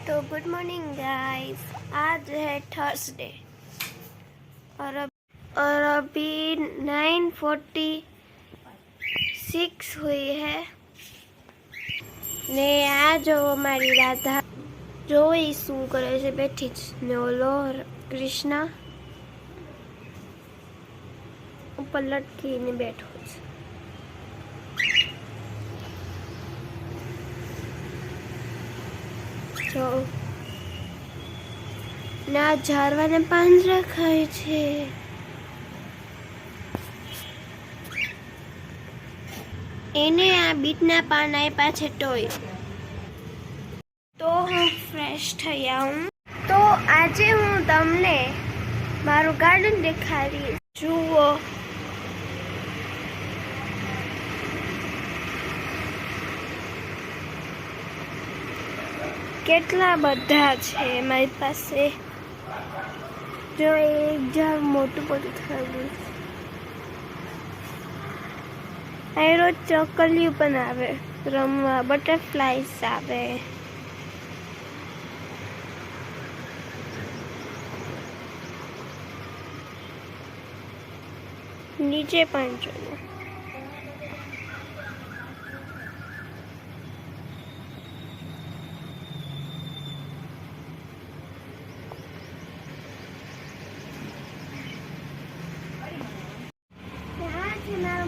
तो good morning guys. आज है थर्सडे और अभी 9:46 हुई है ने आ जो हमारी राधा जो शू करे છે બેઠી જ ને ઓલો કૃષ્ણ ઉપર લટકીને બેઠો છે। તો ના ઝાડવાને પાંજરા ખાય છે। એને આ બીટના પાન આપ્યા છે ટોય। તો હું ફ્રેશ થઈ આવું તો આજે હું તમને મારું ગાર્ડન દેખાડીશ। જુઓ કેટલા બધા છે મારી પાસે। જો એક ઝાડ મોટું મોટું થયું છે। રોજ ચોકલીઓ પણ આવે રમવા, બટરફ્લાઈસ આવે। નીચે પણ જુઓ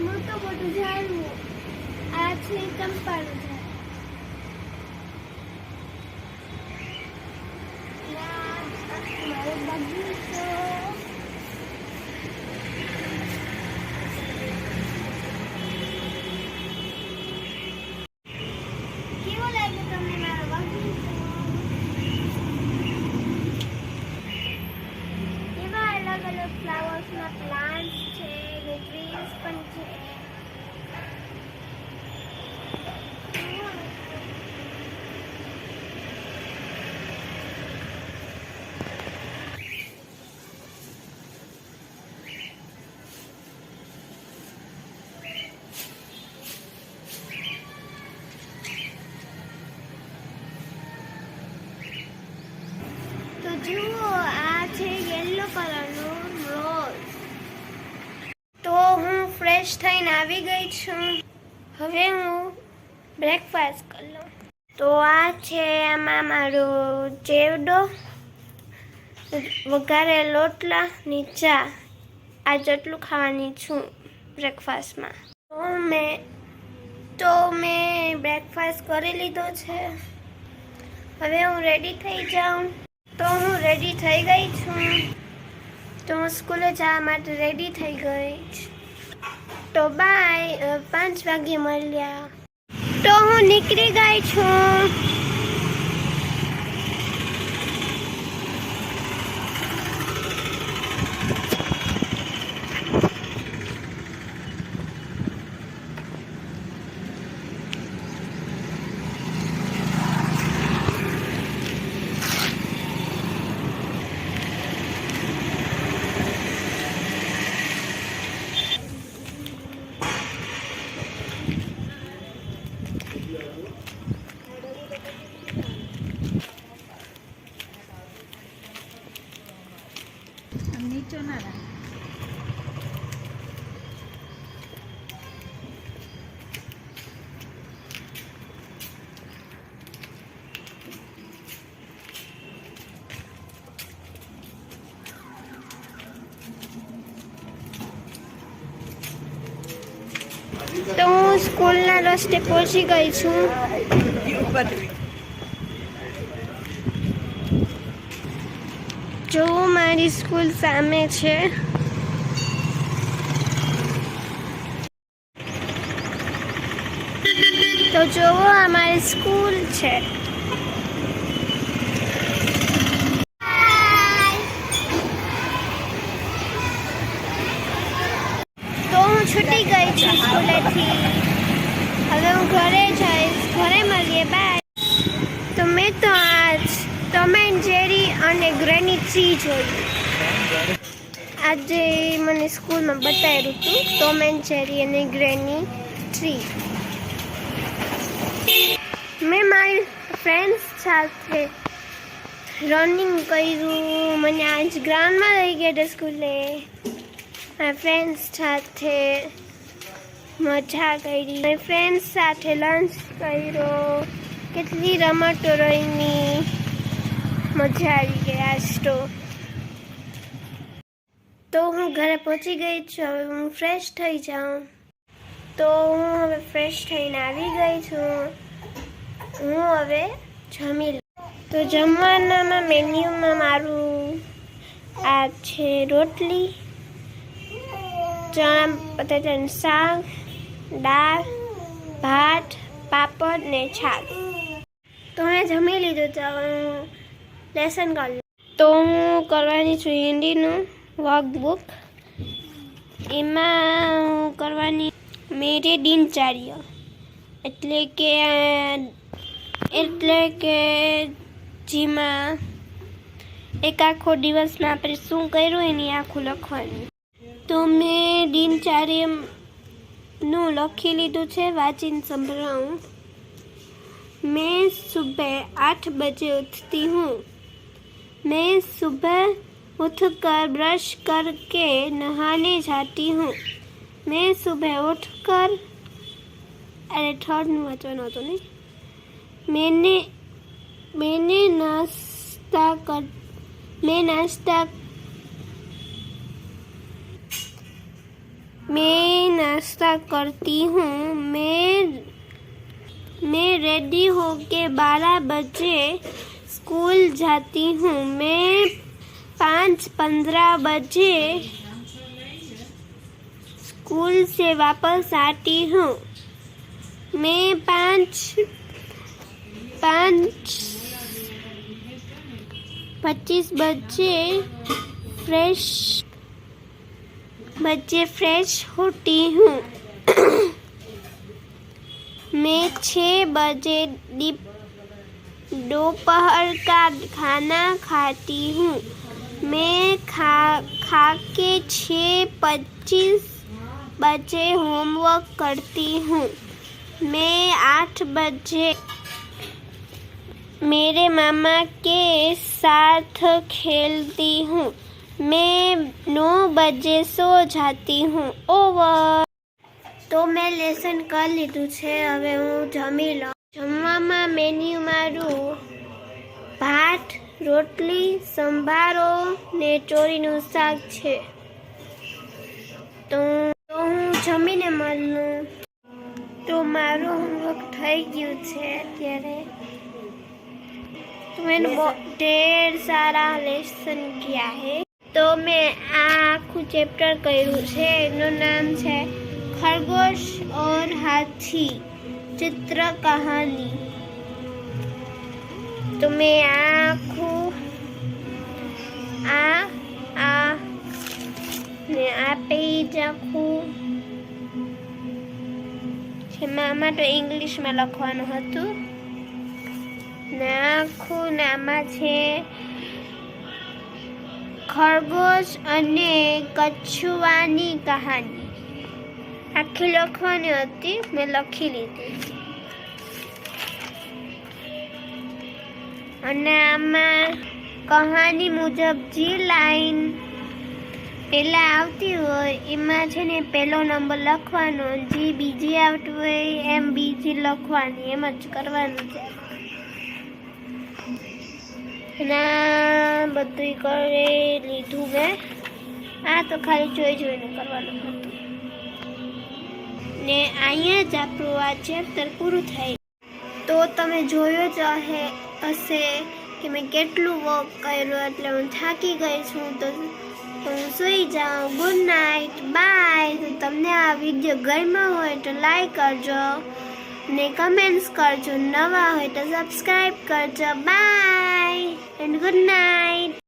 મોટું મોટું ઝાડવું આ છે ચંપાનું ઝાડ। બગીચો કેવો લાગે તમને મારો બગીચો? એવા અલગ અલગ ફ્લાવર્સના પ્લાન્ટ્સ છે ને ટ્રીઝ પણ છે। તો જુઓ આ છે યેલો કલરનું રોઝ। તો હું ફ્રેશ થઈને આવી ગઈ છું। હવે હું બ્રેકફાસ્ટ કરી લઉં। તો આ છે આમાં મારો ચેવડો, વઘારે લોટલા ની ચા। આ જેટલું ખાવાની છું બ્રેકફાસ્ટમાં। તો મેં બ્રેકફાસ્ટ કરી લીધો છે। હવે હું રેડી થઈ જાઉં। તો હું રેડી થઈ ગઈ છું। તો હું સ્કૂલે જવા માટે રેડી થઈ ગઈ છું। તો બાય, 5 વાગે મળ્યા। તો હું નીકળી ગઈ છું। નીચો ના રાખ। તો હું સ્કૂલના રસ્તે પહોંચી ગઈ છું। જો મારી સ્કૂલ સામે છે। તો જોવો અમારી સ્કૂલ છે। તો હું છૂટી ગઈ છું સ્કૂલેથી। હવે હું ઘરે જઈશ। ઘરે મળીએ, બાય। તો મેં તો આજ ટોમ એન્ડ જેરી અને ગ્રેની ટ્રી જોયું। આજે મને સ્કૂલમાં બતાવ્યું હતું ટોમ એન્ડ જેરી અને ગ્રેની ટ્રી। મેં મારી ફ્રેન્ડ્સ સાથે રનિંગ કર્યું. મને આજ ગ્રાઉન્ડમાં લઈ ગયા હતા સ્કૂલે. મારા ફ્રેન્ડ્સ સાથે મજા કરી. મારી ફ્રેન્ડ્સ સાથે લંચ કર્યો. કેટલી રમતો રમી. મજા આવી ગઈ આજ તો હું ઘરે પહોંચી ગઈ છું. હવે હું ફ્રેશ થઈ જાઉં. તો હું હવે ફ્રેશ થઈને આવી ગઈ છું. હું હવે જમી લઉં. તો જમવાનામાં મેન્યુમાં મારું આ છે રોટલી, ચણા બટાટાનું શાક, દાળ, ભાત, પાપડ ને છાશ. તો મેં જમી લીધું. તો હું લેસન કરી લઉં. તો હું કરવાની છું હિન્દીનું વર્કબુક. એમાં હું કરવાની મેરે દિનચર્યા એટલે કે જેમાં એક આખો દિવસમાં આપણે શું કર્યું એની આખું લખવાનું. તો મેં દિનચર્યાનું લખી લીધું છે. વાંચીને સંભળાવું. मैं सुबह 8 बजे उठती हूँ. मैं सुबह उठकर ब्रश करके नहाने जाती हूँ. मैं सुबह उठकर अरे थर्ड वचन होता नहीं. मैंने नाश्ता करती हूँ. मैं रेडी होके 12 बजे स्कूल जाती हूँ. मैं 5:15 बजे स्कूल से वापस आती हूँ. मैं 5:25 बजे फ्रेश होती हूँ. मैं 6 बजे दोपहर का खाना खाती हूँ. मैं खा के 6:25 बजे होमवर्क करती हूँ. मैं 8 बजे मेरे मामा के साथ खेलती हूँ. मैं 9 बजे सो जाती हूँ. ओवर. તો મેં લેસન કરી લીધું છે. હવે હું જમી લઉં. જમવામાં મેન્યુ મારું ભાત, રોટલી, સંભારો ને ચોરીનું શાક છે. તો હું જમીને મળું. તો મારું હોમવર્ક થઈ ગયું છે અત્યારે. तो मैंने ढेर सारा लेसन किया है. तो मैं आखू चैप्टर કર્યું છે. એનું નામ છે खरगोश और हाथी चित्र कहानी. तो मैं आखू आ पेज आखू આમાં તો ઇંગ્લિશમાં લખવાનું હતું ને આખું નામાં છે ખરગોશ અને કછુઆની કહાની. આખી લખવાની હતી. મેં લખી લીધી. અને આમાં કહાની મુજબ જે લાઈન પહેલાં આવતી હોય એમાં છે ને પહેલો નંબર લખવાનો. જે બીજી આવતી હોય એમ બીજી લખવાની. એમ જ કરવાનું છે. અને બધું કરી લીધું મેં. આ તો ખાલી જોઈને કરવાનું હતું. ને અહીંયા જ આપણું આ ચેપ્ટર પૂરું થાય. તો તમે જોયું જ હશે કે મેં કેટલું વર્ક કર્યું. એટલે હું થાકી ગઈ છું. તો હું સૂઈ જાઉં. Good night. બાય. તો તમને આ વિડીયો ગમ્યો હોય તો લાઈક કરજો ને કમેન્ટ્સ કરજો. નવા હોય તો સબસ્ક્રાઈબ કરજો. Bye and good night.